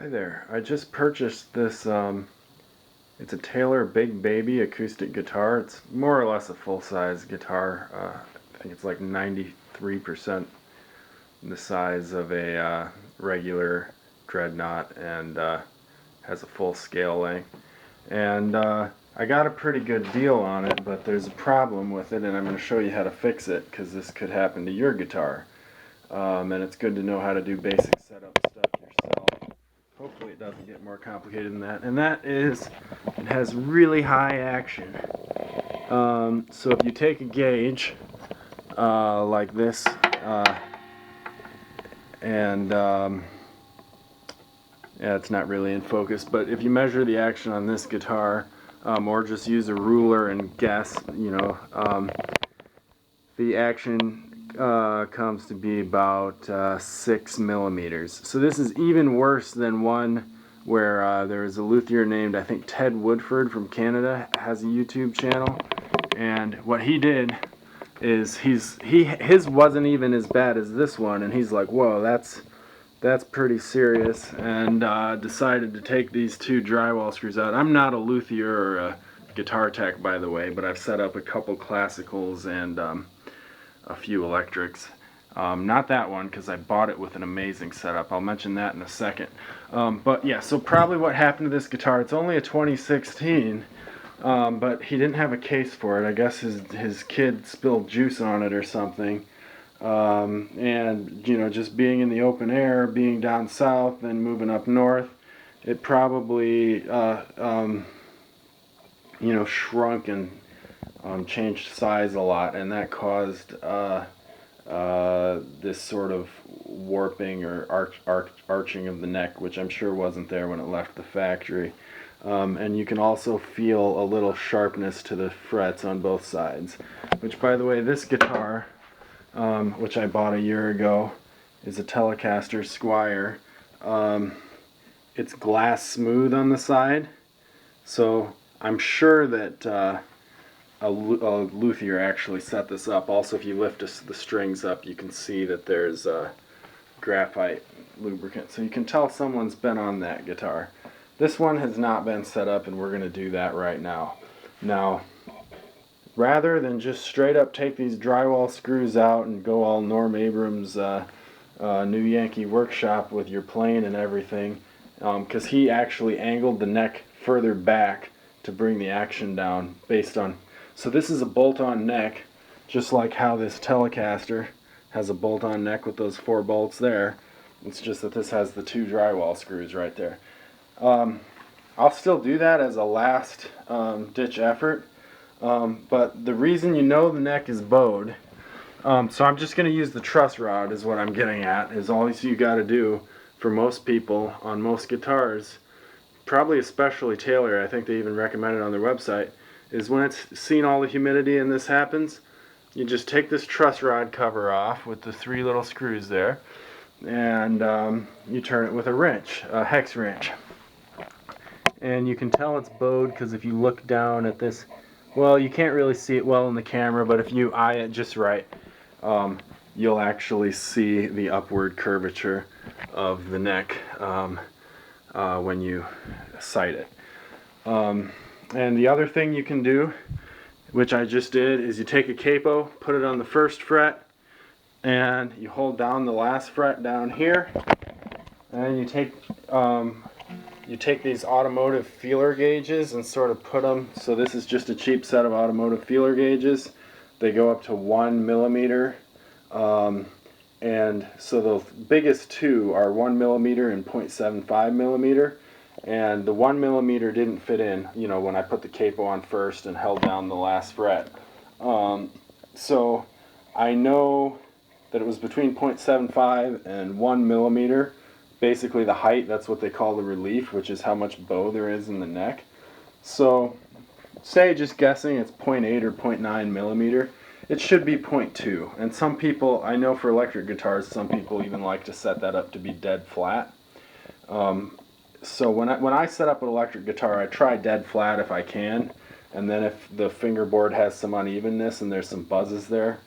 Hi there. I just purchased this, it's a Taylor Big Baby acoustic guitar. It's more or less a full-size guitar. I think it's like 93% the size of a regular dreadnought and has a full scale length. And I got a pretty good deal on it, but there's a problem with it, and I'm going to show you how to fix it, because this could happen to your guitar. And it's good to know how to do basic setup stuff yourself. Hopefully it doesn't get more complicated than that. And that is, it has really high action. So if you take a gauge like this, and yeah, it's not really in focus, but if you measure the action on this guitar, or just use a ruler and guess, the action comes to be about 6 millimeters. So this is even worse than one where there is a luthier named, I think, Ted Woodford from Canada has a YouTube channel, and what he did is his wasn't even as bad as this one, and he's like, whoa, that's pretty serious, and decided to take these two drywall screws out. I'm not a luthier or a guitar tech, by the way, but I've set up a couple classicals and a few electrics. Not that one, because I bought it with an amazing setup. I'll mention that in a second. But yeah, so probably what happened to this guitar, it's only a 2016, but he didn't have a case for it. I guess his kid spilled juice on it or something. And just being in the open air, being down south and moving up north, it probably shrunk and changed size a lot, and that caused this sort of warping or arching of the neck, which I'm sure wasn't there when it left the factory. And you can also feel a little sharpness to the frets on both sides, which, by the way, this guitar, which I bought a year ago, is a Telecaster Squire. It's glass smooth on the side, so I'm sure that a luthier actually set this up. Also, if you lift the strings up, you can see that there's graphite lubricant, so you can tell someone's been on that guitar. This one has not been set up, and we're going to do that right now. Now, rather than just straight up take these drywall screws out and go all Norm Abrams New Yankee Workshop with your plane and everything, because he actually angled the neck further back to bring the action down based on... So this is a bolt-on neck, just like how this Telecaster has a bolt-on neck with those 4 bolts there. It's just that this has the 2 drywall screws right there. I'll still do that as a last ditch effort. But the reason the neck is bowed, so I'm just going to use the truss rod is what I'm getting at, is all you got to do for most people on most guitars, probably especially Taylor, I think they even recommend it on their website, is when it's seen all the humidity and this happens, you just take this truss rod cover off with the 3 little screws there, and you turn it with a wrench, a hex wrench. And you can tell it's bowed because if you look down at this, well, you can't really see it well in the camera, but if you eye it just right, you'll actually see the upward curvature of the neck when you sight it. And the other thing you can do, which I just did, is you take a capo, put it on the 1st fret, and you hold down the last fret down here, and you take these automotive feeler gauges and sort of put them, so this is just a cheap set of automotive feeler gauges. They go up to 1 millimeter, and so the biggest 2 are 1 millimeter and 0.75 millimeter, and the 1 millimeter didn't fit in, when I put the capo on first and held down the last fret. So I know that it was between 0.75 and 1 millimeter. Basically the height, that's what they call the relief, which is how much bow there is in the neck. So say, just guessing, it's 0.8 or 0.9 millimeter. It should be 0.2. And some people, I know for electric guitars, some people even like to set that up to be dead flat. So when I set up an electric guitar, I try dead flat if I can, and then if the fingerboard has some unevenness and there's some buzzes there,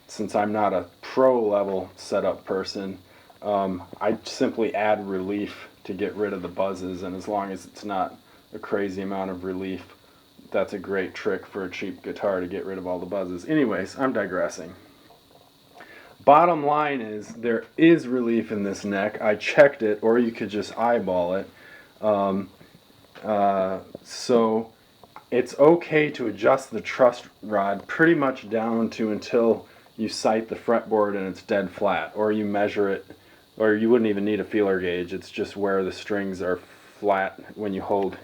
since I'm not a pro level setup person, I simply add relief to get rid of the buzzes, and as long as it's not a crazy amount of relief, that's a great trick for a cheap guitar to get rid of all the buzzes. Anyways, I'm digressing. Bottom line is, there is relief in this neck. I checked it, or you could just eyeball it. So it's okay to adjust the truss rod pretty much down to until you sight the fretboard and it's dead flat, or you measure it, or you wouldn't even need a feeler gauge. It's just where the strings are flat. When you hold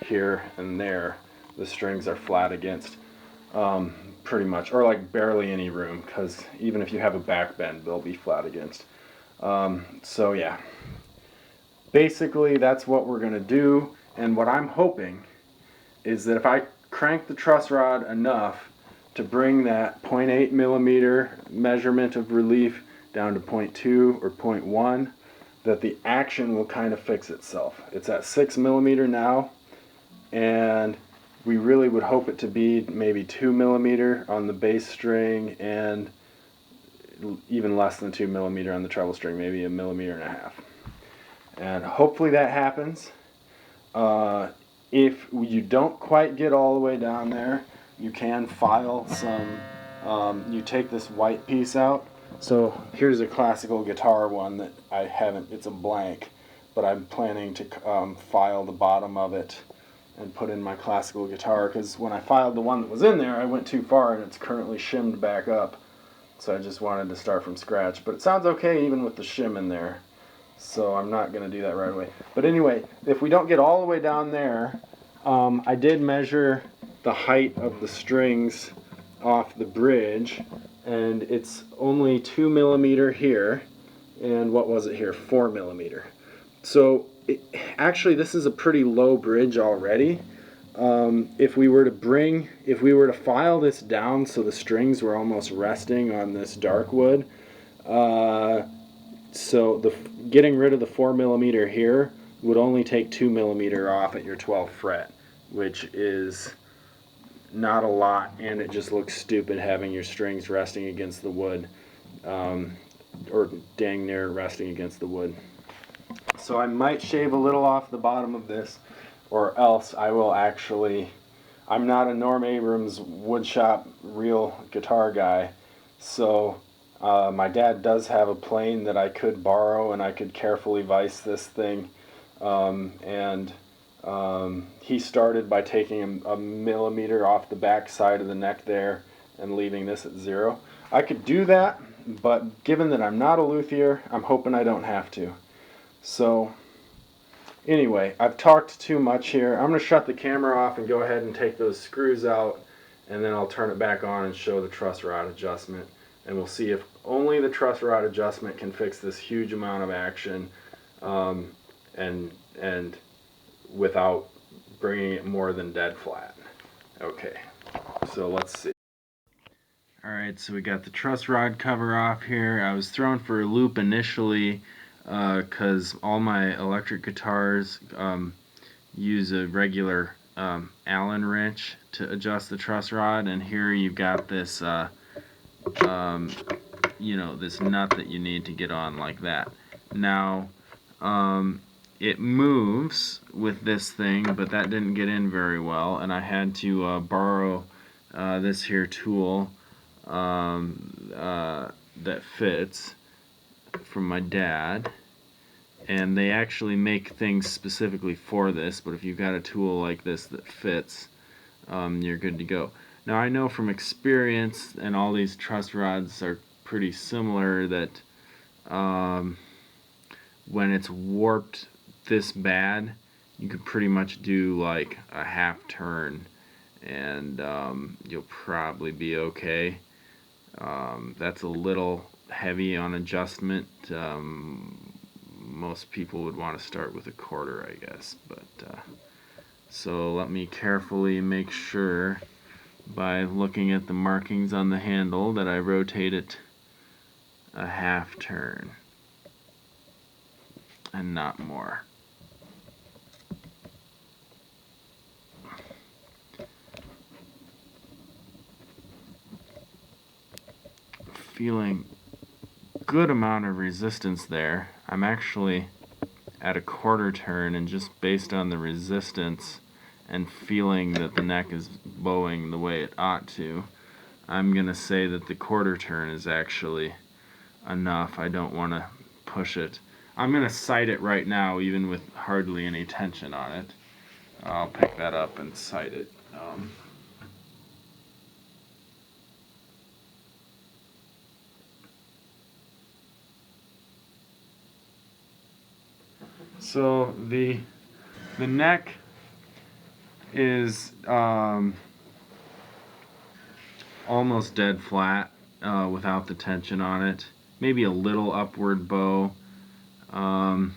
here and there, the strings are flat against, pretty much, or like barely any room, because even if you have a back bend, they'll be flat against. So yeah, basically that's what we're gonna do, and what I'm hoping is that if I crank the truss rod enough to bring that 0.8 millimeter measurement of relief down to 0.2 or 0.1, that the action will kind of fix itself. It's at 6 millimeter now, and we really would hope it to be maybe 2 millimeter on the bass string, and even less than 2 millimeter on the treble string, maybe 1.5 millimeters. And hopefully that happens. If you don't quite get all the way down there, you can file some, you take this white piece out. So here's a classical guitar one that I haven't, it's a blank, but I'm planning to file the bottom of it and put in my classical guitar, because when I filed the one that was in there, I went too far and it's currently shimmed back up. So I just wanted to start from scratch. But it sounds okay even with the shim in there. So I'm not going to do that right away. But anyway, if we don't get all the way down there, I did measure the height of the strings off the bridge, and it's only 2 millimeter here, and what was it here? 4 millimeter. So actually this is a pretty low bridge already. If we were to file this down so the strings were almost resting on this dark wood, so getting rid of the 4 millimeter here would only take 2 millimeter off at your 12th fret, which is not a lot, and it just looks stupid having your strings resting against the wood, or dang near resting against the wood. So I might shave a little off the bottom of this, or else I will actually, I'm not a Norm Abrams woodshop real guitar guy, so my dad does have a plane that I could borrow, and I could carefully vise this thing, he started by taking a millimeter off the back side of the neck there and leaving this at 0. I could do that, but given that I'm not a luthier, I'm hoping I don't have to. So anyway, I've talked too much here. I'm going to shut the camera off and go ahead and take those screws out, and then I'll turn it back on and show the truss rod adjustment, and we'll see if only the truss rod adjustment can fix this huge amount of action, and without bringing it more than dead flat. Okay, so let's see. Alright, so we got the truss rod cover off here. I was thrown for a loop initially because all my electric guitars use a regular Allen wrench to adjust the truss rod, and here you've got this this nut that you need to get on like that. Now it moves with this thing, but that didn't get in very well, and I had to borrow this here tool that fits from my dad, and they actually make things specifically for this, but if you've got a tool like this that fits, you're good to go. Now I know from experience, and all these truss rods are pretty similar, that when it's warped this bad, you could pretty much do like a half turn, and you'll probably be okay. That's a little heavy on adjustment. Most people would want to start with a quarter, I guess, but so let me carefully make sure by looking at the markings on the handle that I rotate it a half turn and not more. Feeling good amount of resistance there. I'm actually at a quarter turn, and just based on the resistance and feeling that the neck is bowing the way it ought to, I'm going to say that the quarter turn is actually enough. I don't want to push it. I'm going to sight it right now, even with hardly any tension on it. I'll pick that up and sight it. So the neck is almost dead flat without the tension on it. Maybe a little upward bow. I'm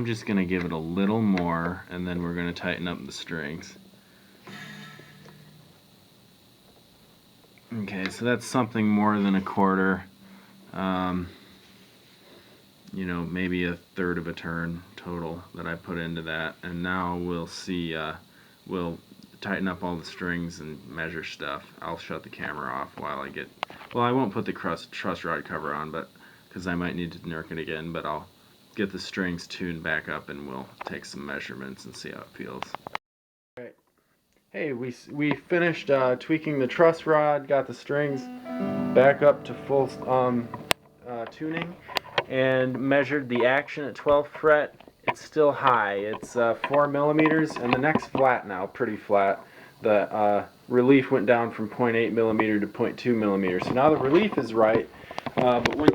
just going to give it a little more, and then we're going to tighten up the strings. Okay, so that's something more than a quarter. You know, maybe a third of a turn total that I put into that. And now we'll see, we'll tighten up all the strings and measure stuff. I'll shut the camera off while I get, well, I won't put the truss rod cover on, but because I might need to nerk it again, but I'll get the strings tuned back up and we'll take some measurements and see how it feels. Alright. Hey, we finished tweaking the truss rod, got the strings back up to full tuning, and measured the action at 12th fret. It's still high. It's 4 millimeters, and the neck's flat now, pretty flat. The relief went down from 0.8 millimeter to 0.2 millimeter. So now the relief is right, but when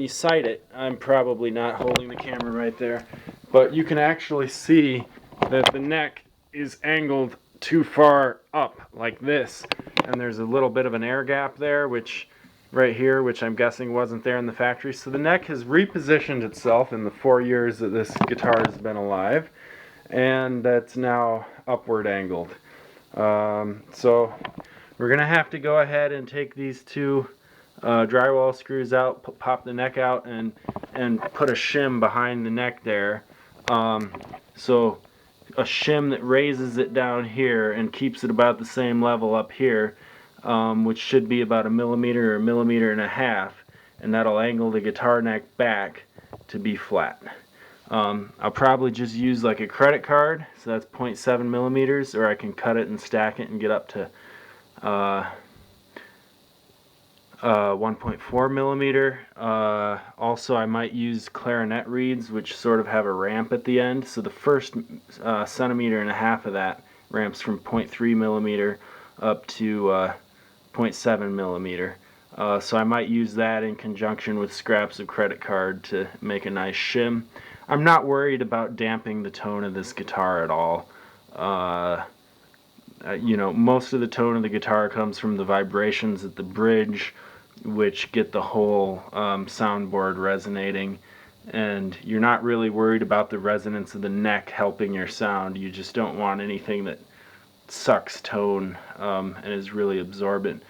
you sight it, I'm probably not holding the camera right there, but you can actually see that the neck is angled too far up, like this, and there's a little bit of an air gap there, which right here, which I'm guessing wasn't there in the factory. So the neck has repositioned itself in the 4 years that this guitar has been alive, and that's now upward angled. So we're gonna have to go ahead and take these two drywall screws out, pop the neck out, and put a shim behind the neck there. So a shim that raises it down here and keeps it about the same level up here, which should be about 1 millimeter or 1.5 millimeters, and that'll angle the guitar neck back to be flat. I'll probably just use like a credit card, so that's 0.7 millimeters, or I can cut it and stack it and get up to 1.4 millimeter. Also, I might use clarinet reeds, which sort of have a ramp at the end, so the first 1.5 centimeters of that ramps from 0.3 millimeter up to 0.7 millimeter. So I might use that in conjunction with scraps of credit card to make a nice shim. I'm not worried about damping the tone of this guitar at all. You know, most of the tone of the guitar comes from the vibrations at the bridge, which get the whole soundboard resonating, and you're not really worried about the resonance of the neck helping your sound. You just don't want anything that sucks tone and is really absorbent.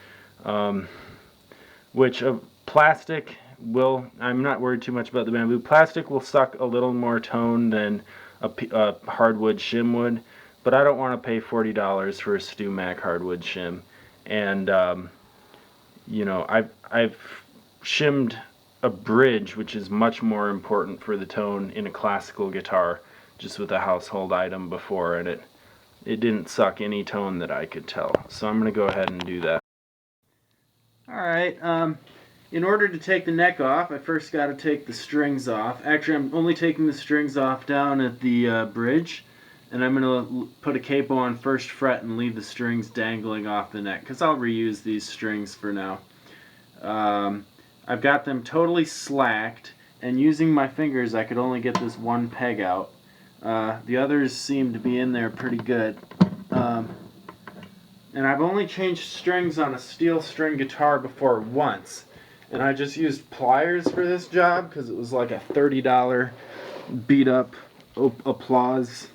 Which plastic will, I'm not worried too much about the bamboo. Plastic will suck a little more tone than a hardwood shim would, but I don't want to pay $40 for a StewMac hardwood shim. And you know, I've shimmed a bridge, which is much more important for the tone in a classical guitar, just with a household item before, and it didn't suck any tone that I could tell. So I'm going to go ahead and do that. Alright, in order to take the neck off, I first got to take the strings off. Actually, I'm only taking the strings off down at the bridge, and I'm going to put a capo on 1st fret and leave the strings dangling off the neck, because I'll reuse these strings for now. I've got them totally slacked, and using my fingers I could only get this one peg out. The others seem to be in there pretty good. And I've only changed strings on a steel string guitar before once, and I just used pliers for this job because it was like a $30 beat up Applause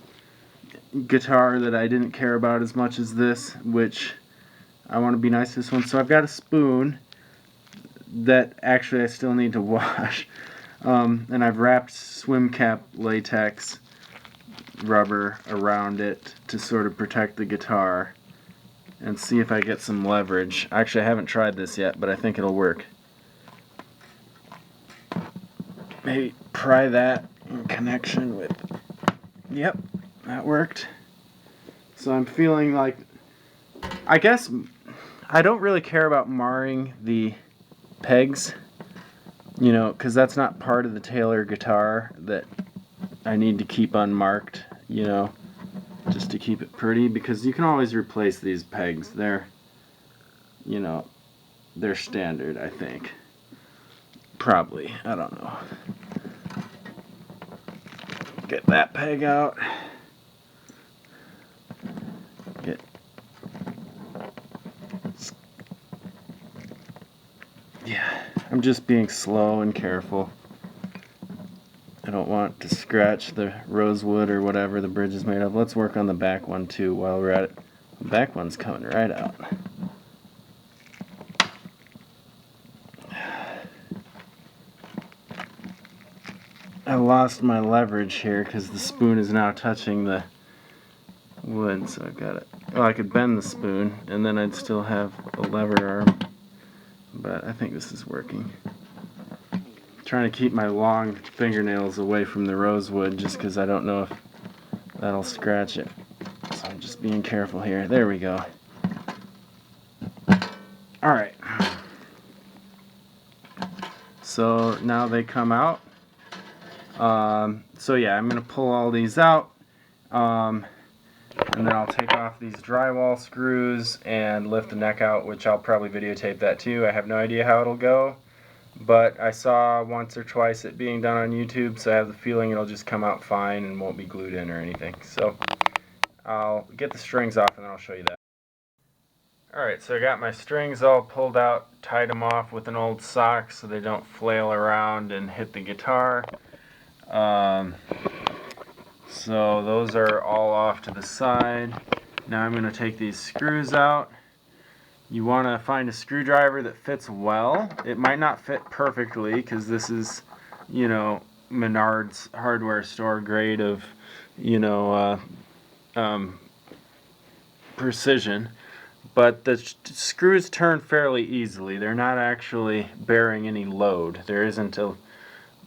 guitar that I didn't care about as much as this, which I want to be nice to this one. So I've got a spoon that actually I still need to wash, and I've wrapped swim cap latex rubber around it to sort of protect the guitar, and see if I get some leverage. Actually, I haven't tried this yet, but I think it'll work. maybe pry that in connection with, yep, that worked. So I'm feeling like, I guess I don't really care about marring the pegs, you know, because that's not part of the Taylor guitar that I need to keep unmarked, you know, just to keep it pretty, because you can always replace these pegs. They're, you know, they're standard, I think. Probably, I don't know. Get that peg out. Yeah, I'm just being slow and careful. I don't want to scratch the rosewood or whatever the bridge is made of. Let's work on the back one too while we're at it. The back one's coming right out. I lost my leverage here because the spoon is now touching the wood, so I've got it. Well, I could bend the spoon and then I'd still have a lever arm, but I think this is working. I'm trying to keep my long fingernails away from the rosewood just because I don't know if that'll scratch it. So I'm just being careful here. There we go. Alright. So now they come out. So yeah, I'm going to pull all these out, and then I'll take off these drywall screws and lift the neck out, which I'll probably videotape that too. I have no idea how it'll go, but I saw once or twice it being done on YouTube, so I have the feeling it'll just come out fine and won't be glued in or anything. So I'll get the strings off and then I'll show you that. Alright, so I got my strings all pulled out, tied them off with an old sock so they don't flail around and hit the guitar. So those are all off to the side. Now I'm going to take these screws out. You want to find a screwdriver that fits well. It might not fit perfectly because this is, you know, Menard's hardware store grade of, you know, precision. But the screws turn fairly easily. They're not actually bearing any load. There isn't a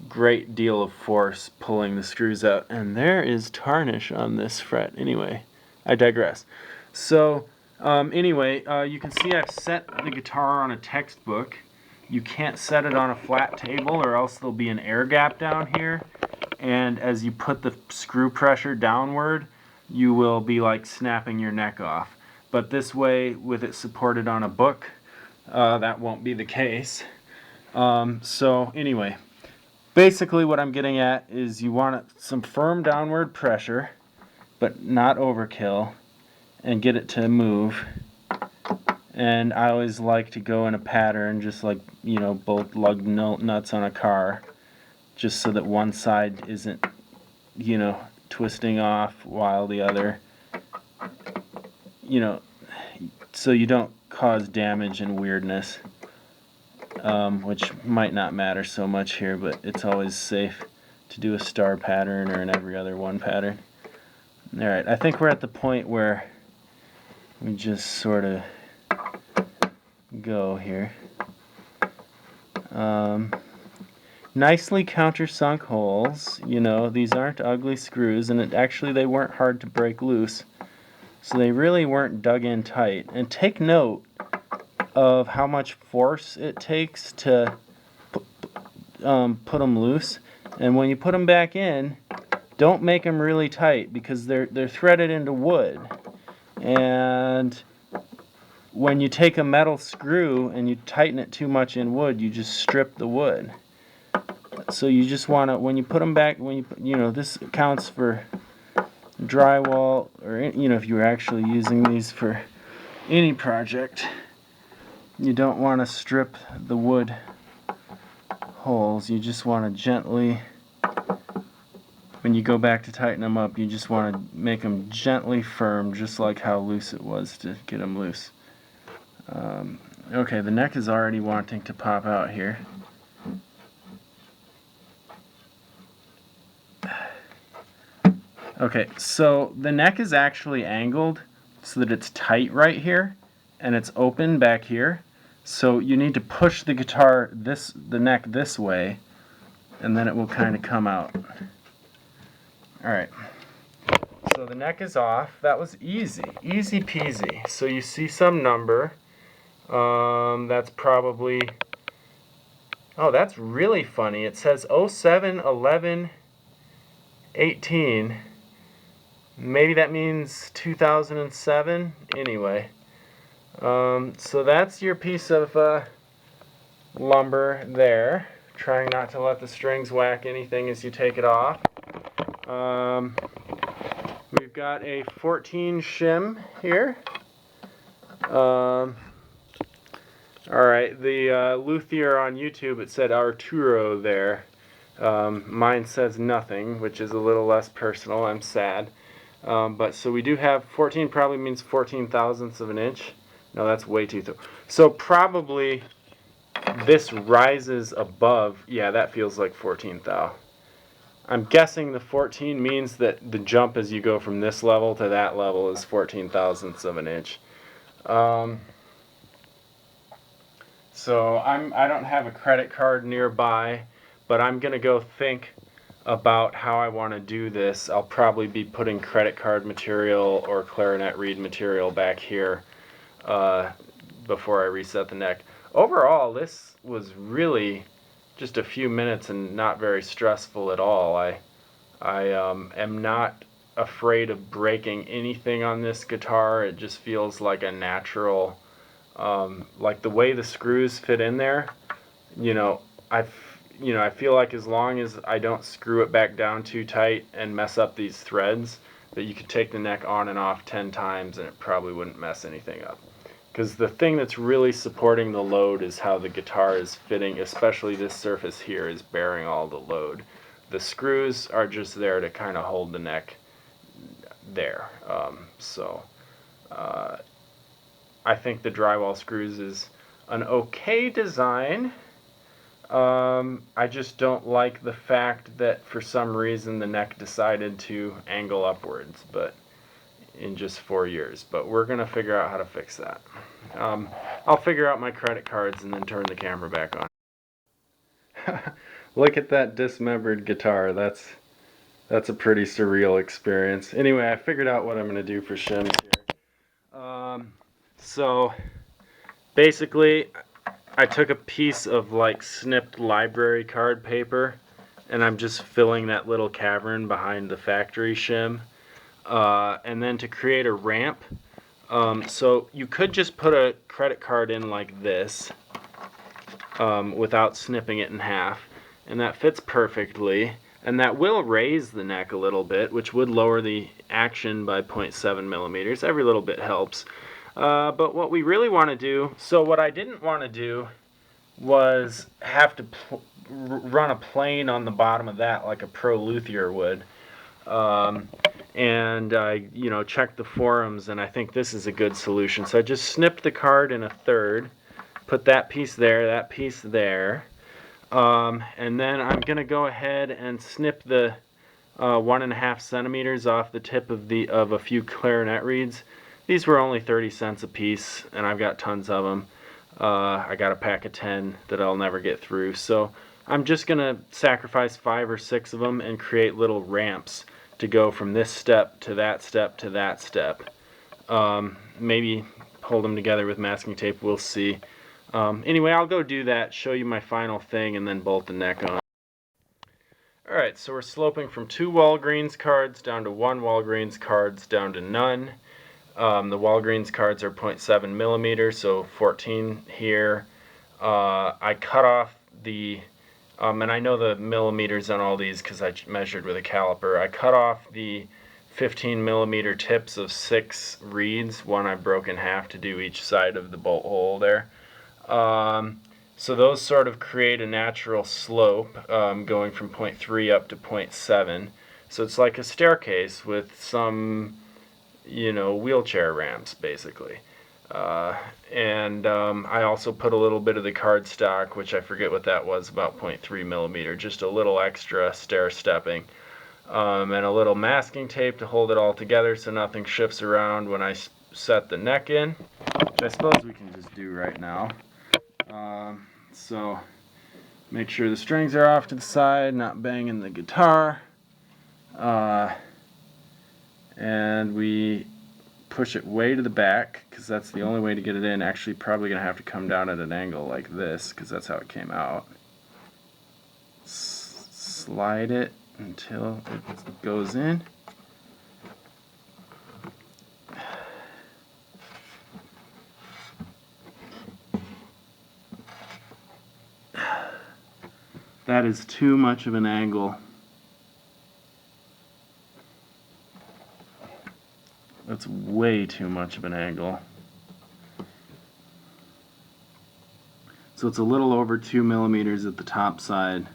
great deal of force pulling the screws out, and there is tarnish on this fret. Anyway, I digress. So anyway, you can see I've set the guitar on a textbook. You can't set it on a flat table or else there'll be an air gap down here, and as you put the screw pressure downward you will be like snapping your neck off. But this way, with it supported on a book, that won't be the case. So anyway, basically what I'm getting at is you want some firm downward pressure, but not overkill, and get it to move. And I always like to go in a pattern, just like, you know, both lug nuts on a car, just so that one side isn't, you know, twisting off while the other, you know, so you don't cause damage and weirdness. Which might not matter so much here, but it's always safe to do a star pattern or an every other one pattern. Alright, I think we're at the point where we just sort of go here. Nicely countersunk holes, you know, these aren't ugly screws, and they weren't hard to break loose, so they really weren't dug in tight. And take note of how much force it takes to put them loose, and when you put them back in, don't make them really tight because they're threaded into wood, and when you take a metal screw and you tighten it too much in wood, you just strip the wood. So you just want to, when you put them back, you know, this counts for drywall, or, you know, if you were actually using these for any project, you don't want to strip the wood holes. You just want to gently, when you go back to tighten them up, you just want to make them gently firm, just like how loose it was to get them loose. Okay, the neck is already wanting to pop out here. Okay, so the neck is actually angled so that it's tight right here and it's open back here. So you need to push the guitar the neck this way and then it will kind of come out. Alright, so the neck is off. That was easy peasy. So you see some number. That's probably, oh, that's really funny. It says 07 11 18. Maybe that means 2007. Anyway, so that's your piece of lumber there. Trying not to let the strings whack anything as you take it off. We've got a 14 shim here. Alright, the luthier on YouTube, it said Arturo there. Mine says nothing, which is a little less personal. I'm sad. But so we do have 14, probably means 14 thousandths of an inch. No, that's way too thick. So probably this rises above. Yeah, that feels like 14 thou. I'm guessing the 14 means that the jump as you go from this level to that level is 14 thousandths of an inch. So I don't have a credit card nearby, but I'm gonna go think about how I want to do this. I'll probably be putting credit card material or clarinet reed material back here before I reset the neck. Overall, this was really just a few minutes and not very stressful at all. I am not afraid of breaking anything on this guitar. It just feels like a natural, like the way the screws fit in there. I feel like as long as I don't screw it back down too tight and mess up these threads, that you could take the neck on and off 10 times and it probably wouldn't mess anything up. Because the thing that's really supporting the load is how the guitar is fitting, especially this surface here is bearing all the load. The screws are just there to kind of hold the neck there. I think the drywall screws is an okay design. I just don't like the fact that for some reason the neck decided to angle upwards, but in just 4 years. But we're going to figure out how to fix that. I'll figure out my credit cards and then turn the camera back on. Look at that dismembered guitar. That's a pretty surreal experience. Anyway, I figured out what I'm going to do for shims here. So basically, I took a piece of like snipped library card paper and I'm just filling that little cavern behind the factory shim. And then to create a ramp, so you could just put a credit card in like this without snipping it in half, and that fits perfectly, and that will raise the neck a little bit, which would lower the action by 0.7 millimeters. Every little bit helps. But what we really want to do, so what I didn't want to do was have to run a plane on the bottom of that like a pro luthier would. And I checked the forums, and I think this is a good solution. So I just snipped the card in a third, put that piece there, and then I'm going to go ahead and snip the 1.5 centimeters off the tip of a few clarinet reeds. These were only 30 cents a piece, and I've got tons of them. I got a pack of 10 that I'll never get through. So I'm just going to sacrifice 5 or 6 of them and create little ramps to go from this step to that step to that step. Maybe hold them together with masking tape, we'll see. Anyway, I'll go do that, show you my final thing, and then bolt the neck on. Alright, so we're sloping from 2 Walgreens cards down to 1 Walgreens cards down to none. The Walgreens cards are 0.7 millimeters, so 14 here. I cut off the, and I know the millimeters on all these because I measured with a caliper. I cut off the 15 millimeter tips of 6 reeds. One I broke in half to do each side of the bolt hole there. So those sort of create a natural slope going from 0.3 up to 0.7. So it's like a staircase with some, wheelchair ramps basically. I also put a little bit of the cardstock, which I forget what that was, about 0.3 millimeter, just a little extra stair stepping. And a little masking tape to hold it all together so nothing shifts around when I set the neck in, which I suppose we can just do right now. So Make sure the strings are off to the side, not banging the guitar. And we push it way to the back, because that's the only way to get it in. Actually, probably going to have to come down at an angle like this, because that's how it came out. Slide it until it goes in. That is too much of an angle. That's way too much of an angle. So it's a little over 2 millimeters at the top side.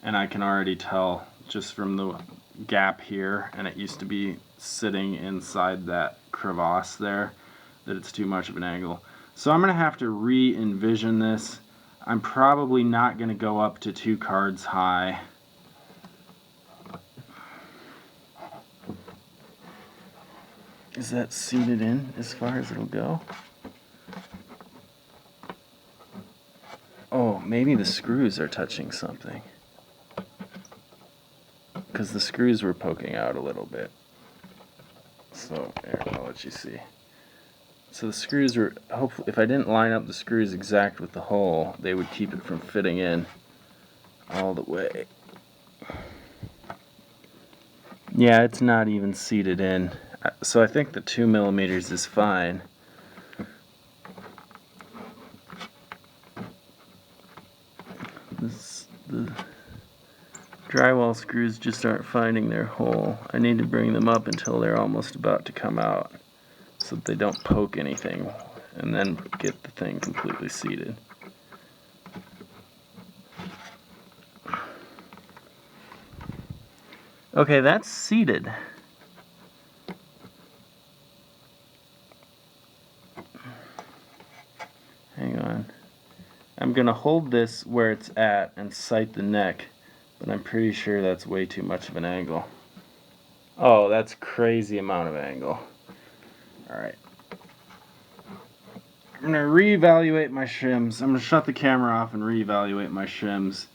And I can already tell just from the gap here, and it used to be sitting inside that crevasse there, that it's too much of an angle. So I'm going to have to re-envision this. I'm probably not going to go up to 2 cards high. Is that seated in as far as it'll go? Oh, maybe the screws are touching something, because the screws were poking out a little bit. So, here, I'll let you see. So the screws were, hopefully, if I didn't line up the screws exact with the hole, they would keep it from fitting in all the way. Yeah, it's not even seated in. So I think the 2 millimeters is fine. The drywall screws just aren't finding their hole. I need to bring them up until they're almost about to come out, so that they don't poke anything, and then get the thing completely seated. Okay, that's seated. Hang on. I'm going to hold this where it's at and sight the neck, but I'm pretty sure that's way too much of an angle. Oh, that's crazy amount of angle. Alright. I'm going to reevaluate my shims. I'm going to shut the camera off and reevaluate my shims.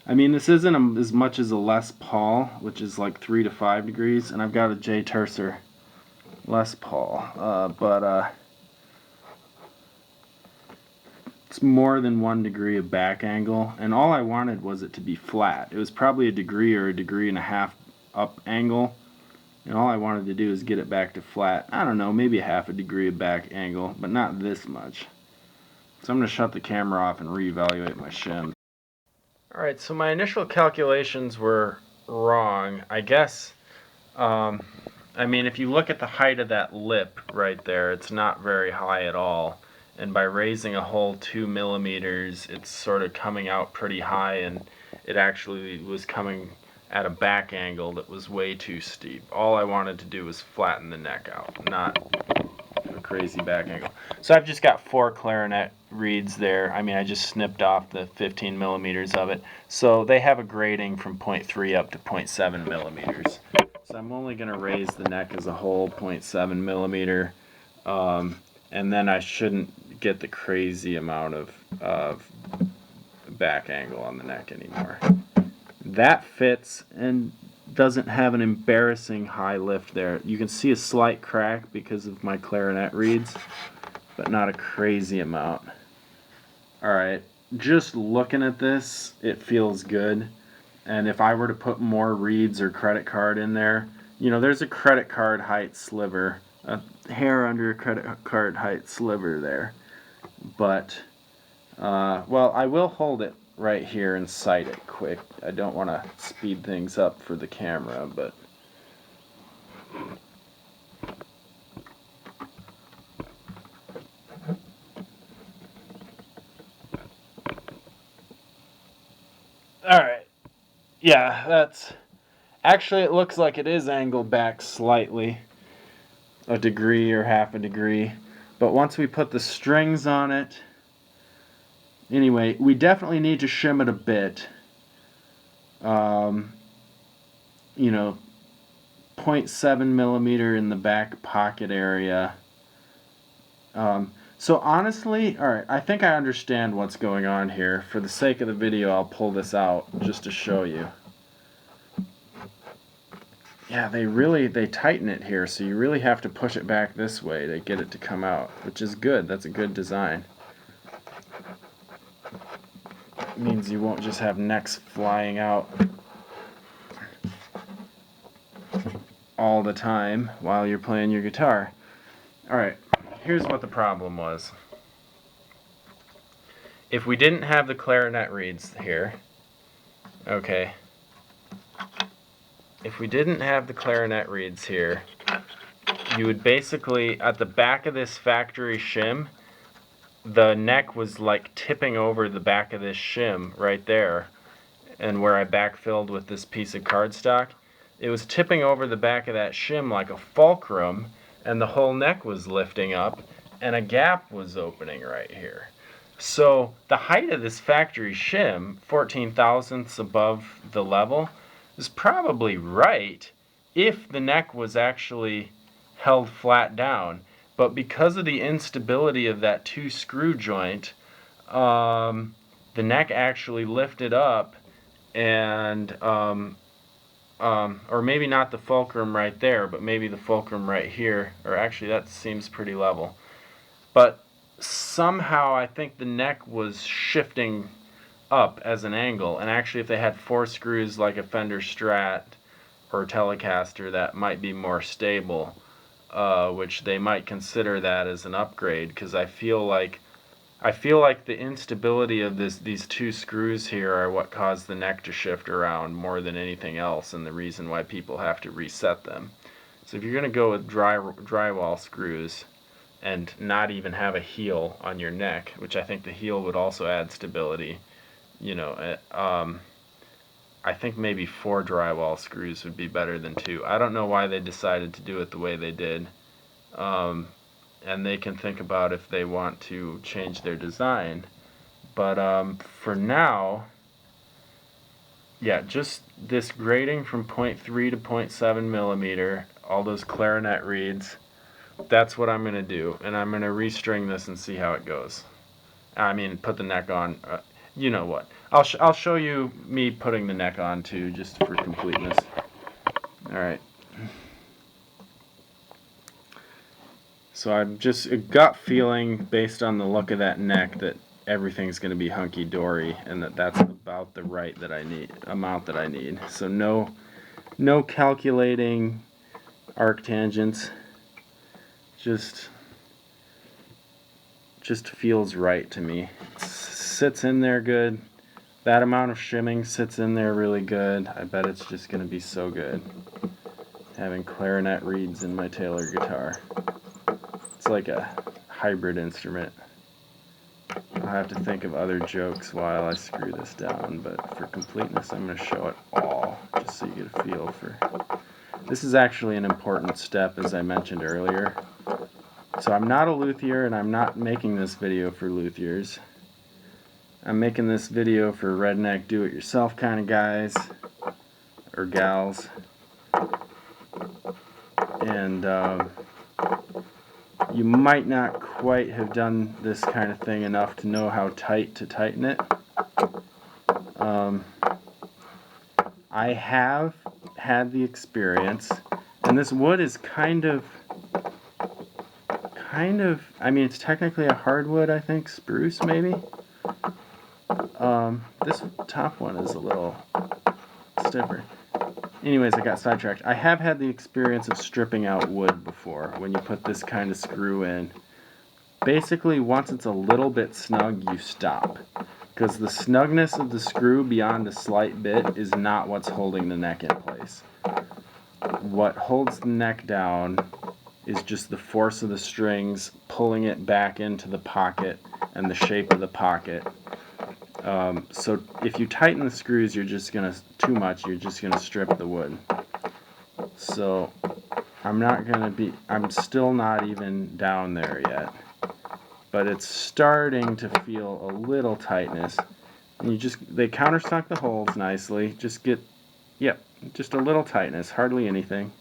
I mean, this isn't as much as a Les Paul, which is like 3 to 5 degrees, and I've got a J. Tercer Les Paul, but it's more than 1 degree of back angle, and all I wanted was it to be flat. It was probably a degree or a degree and a half up angle, and all I wanted to do is get it back to flat. I don't know, maybe a half a degree of back angle, but not this much. So I'm going to shut the camera off and reevaluate my shim. Alright, so my initial calculations were wrong. I guess, I mean, if you look at the height of that lip right there, it's not very high at all. And by raising a whole 2 millimeters, it's sort of coming out pretty high, and it actually was coming at a back angle that was way too steep. All I wanted to do was flatten the neck out, not a crazy back angle. So I've just got 4 clarinet reeds there. I mean, I just snipped off the 15 millimeters of it. So they have a grading from 0.3 up to 0.7 millimeters. So I'm only going to raise the neck as a whole 0.7 millimeter. And then I shouldn't get the crazy amount of back angle on the neck anymore. That fits and doesn't have an embarrassing high lift there. You can see a slight crack because of my clarinet reeds, but not a crazy amount. Alright, just looking at this, it feels good. And if I were to put more reeds or credit card in there, you know, there's a credit card height sliver, a hair under a credit card height sliver there. But, well, I will hold it right here and sight it quick. I don't want to speed things up for the camera, but alright, yeah, that's actually, it looks like it is angled back slightly, a degree or half a degree, but once we put the strings on it, anyway, we definitely need to shim it a bit. You know, 0.7 millimeter in the back pocket area. So honestly, alright, I think I understand what's going on here. For the sake of the video, I'll pull this out just to show you. Yeah, they tighten it here, so you really have to push it back this way to get it to come out, which is good. That's a good design. It means you won't just have necks flying out all the time while you're playing your guitar. Alright, here's what the problem was. If we didn't have the clarinet reeds here, okay, if we didn't have the clarinet reeds here, you would basically, at the back of this factory shim, the neck was like tipping over the back of this shim right there, and where I backfilled with this piece of cardstock, it was tipping over the back of that shim like a fulcrum, and the whole neck was lifting up, and a gap was opening right here. So the height of this factory shim, 14 thousandths above the level, is probably right if the neck was actually held flat down. But because of the instability of that 2 screw joint, the neck actually lifted up, and or maybe not the fulcrum right there, but maybe the fulcrum right here, or actually that seems pretty level. But somehow I think the neck was shifting up as an angle, and actually if they had 4 screws like a Fender Strat or Telecaster, that might be more stable, which they might consider that as an upgrade, because I feel like the instability of these 2 screws here are what caused the neck to shift around more than anything else, and the reason why people have to reset them. So if you're going to go with drywall screws and not even have a heel on your neck, which I think the heel would also add stability, you know, I think maybe 4 drywall screws would be better than 2. I don't know why they decided to do it the way they did. And they can think about if they want to change their design. But for now, yeah, just this grading from 0.3 to 0.7 millimeter, all those clarinet reeds, that's what I'm going to do. And I'm going to restring this and see how it goes. I mean, put the neck on. You know what. I'll show you me putting the neck on too, just for completeness. Alright. So I'm just a gut feeling based on the look of that neck that everything's going to be hunky-dory, and that's about the right that I need, amount that I need. So no calculating arc tangents. Just feels right to me. It sits in there good. That amount of shimming sits in there really good. I bet it's just going to be so good having clarinet reeds in my Taylor guitar. It's like a hybrid instrument. I'll have to think of other jokes while I screw this down, but for completeness I'm going to show it all, just so you get a feel for... This is actually an important step, as I mentioned earlier. So I'm not a luthier, and I'm not making this video for luthiers. I'm making this video for redneck do-it-yourself kind of guys, or gals. And you might not quite have done this kind of thing enough to know how tight to tighten it. I have had the experience, and this wood is kind of, I mean, it's technically a hardwood, I think, spruce maybe. This top one is a little stiffer. Anyways, I got sidetracked. I have had the experience of stripping out wood before when you put this kind of screw in. Basically, once it's a little bit snug, you stop. Because the snugness of the screw beyond a slight bit is not what's holding the neck in place. What holds the neck down is just the force of the strings pulling it back into the pocket and the shape of the pocket. So if you tighten the screws, you're just gonna strip the wood. So I'm still not even down there yet, but it's starting to feel a little tightness. And they countersunk the holes nicely. Just a little tightness, hardly anything.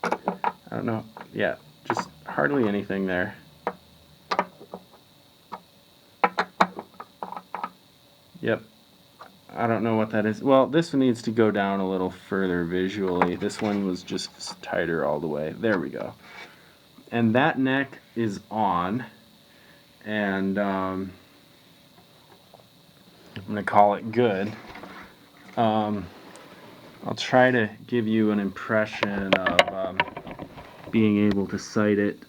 I don't know, yeah, just hardly anything there. Yep. I don't know what that is. Well, this one needs to go down a little further visually. This one was just tighter all the way. There we go. And that neck is on, and I'm going to call it good. I'll try to give you an impression of being able to sight it.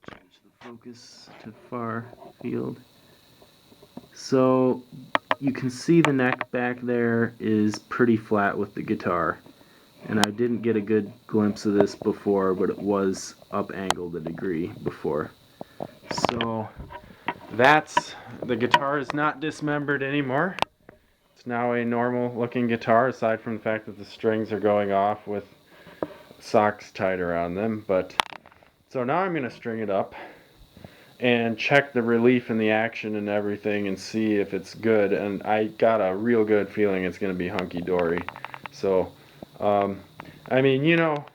Change the focus to far field. So you can see the neck back there is pretty flat with the guitar. And I didn't get a good glimpse of this before, but it was up angled a degree before. So that's, the guitar is not dismembered anymore. It's now a normal looking guitar, aside from the fact that the strings are going off with socks tied around them. But so now I'm going to string it up and check the relief and the action and everything and see if it's good. And I got a real good feeling it's going to be hunky-dory. So I mean, you know,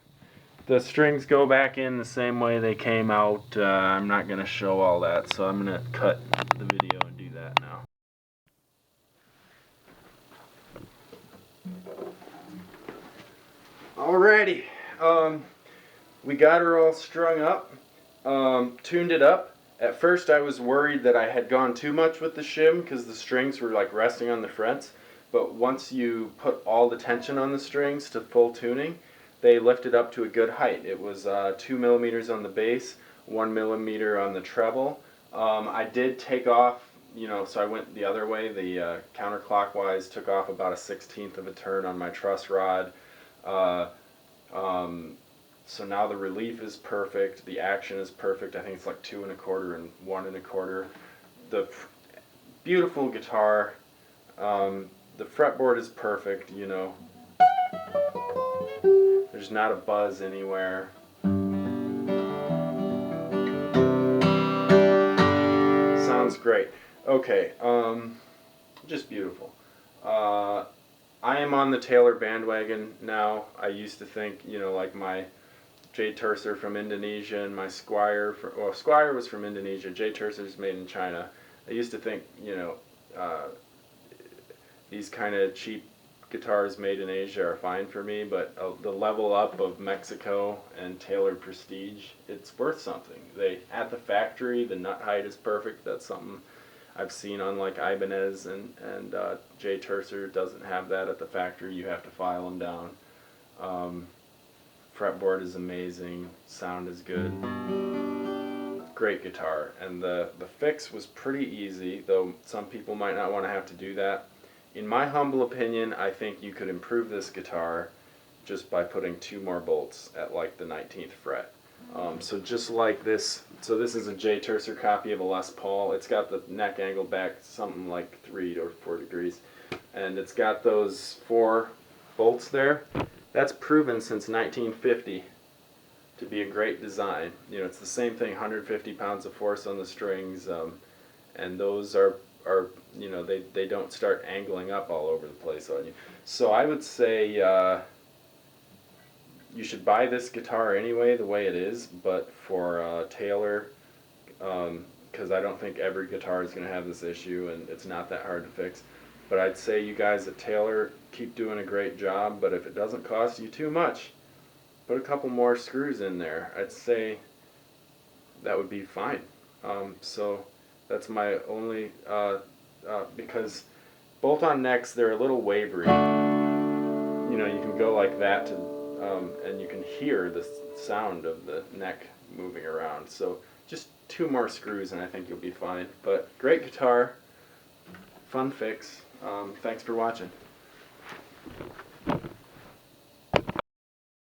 the strings go back in the same way they came out. I'm not going to show all that, so I'm going to cut the video and do that now. Alrighty, we got her all strung up, tuned it up. At first I was worried that I had gone too much with the shim because the strings were like resting on the frets. But once you put all the tension on the strings to full tuning, they lifted up to a good height. It was 2 millimeters on the bass, 1 millimeter on the treble. I did take off, you know, so I went the other way, the counterclockwise, took off about a 1/16 of a turn on my truss rod. So now the relief is perfect, the action is perfect. I think it's like 2 1/4 and 1 1/4. The beautiful guitar. The fretboard is perfect, you know. There's not a buzz anywhere. Sounds great. Okay, just beautiful. I am on the Taylor bandwagon now. I used to think, you know, like my J Tercer from Indonesia and my Squire, well, Squire was from Indonesia, J Tercer's made in China. I used to think, you know, these kind of cheap guitars made in Asia are fine for me, but the level up of Mexico and Taylor Prestige, it's worth something. They, at the factory, the nut height is perfect. That's something I've seen on like Ibanez and J Tercer doesn't have that at the factory. You have to file them down. Fretboard is amazing. Sound is good. Great guitar. And the fix was pretty easy, though some people might not want to have to do that. In my humble opinion, I think you could improve this guitar just by putting 2 more bolts at like the 19th fret. So just like this, so this is a J Tercer copy of a Les Paul. It's got the neck angled back something like 3 or 4 degrees. And it's got those 4 bolts there. That's proven since 1950 to be a great design. You know, it's the same thing, 150 pounds of force on the strings, and those are you know, they don't start angling up all over the place on you. So I would say you should buy this guitar anyway the way it is, but for Taylor, because I don't think every guitar is going to have this issue and it's not that hard to fix. But I'd say you guys at Taylor keep doing a great job, but if it doesn't cost you too much, put a couple more screws in there. I'd say that would be fine. So that's my only, because bolt-on necks, they're a little wavery. You know, you can go like that to, and you can hear the sound of the neck moving around. So just 2 more screws and I think you'll be fine. But great guitar, fun fix. Thanks for watching.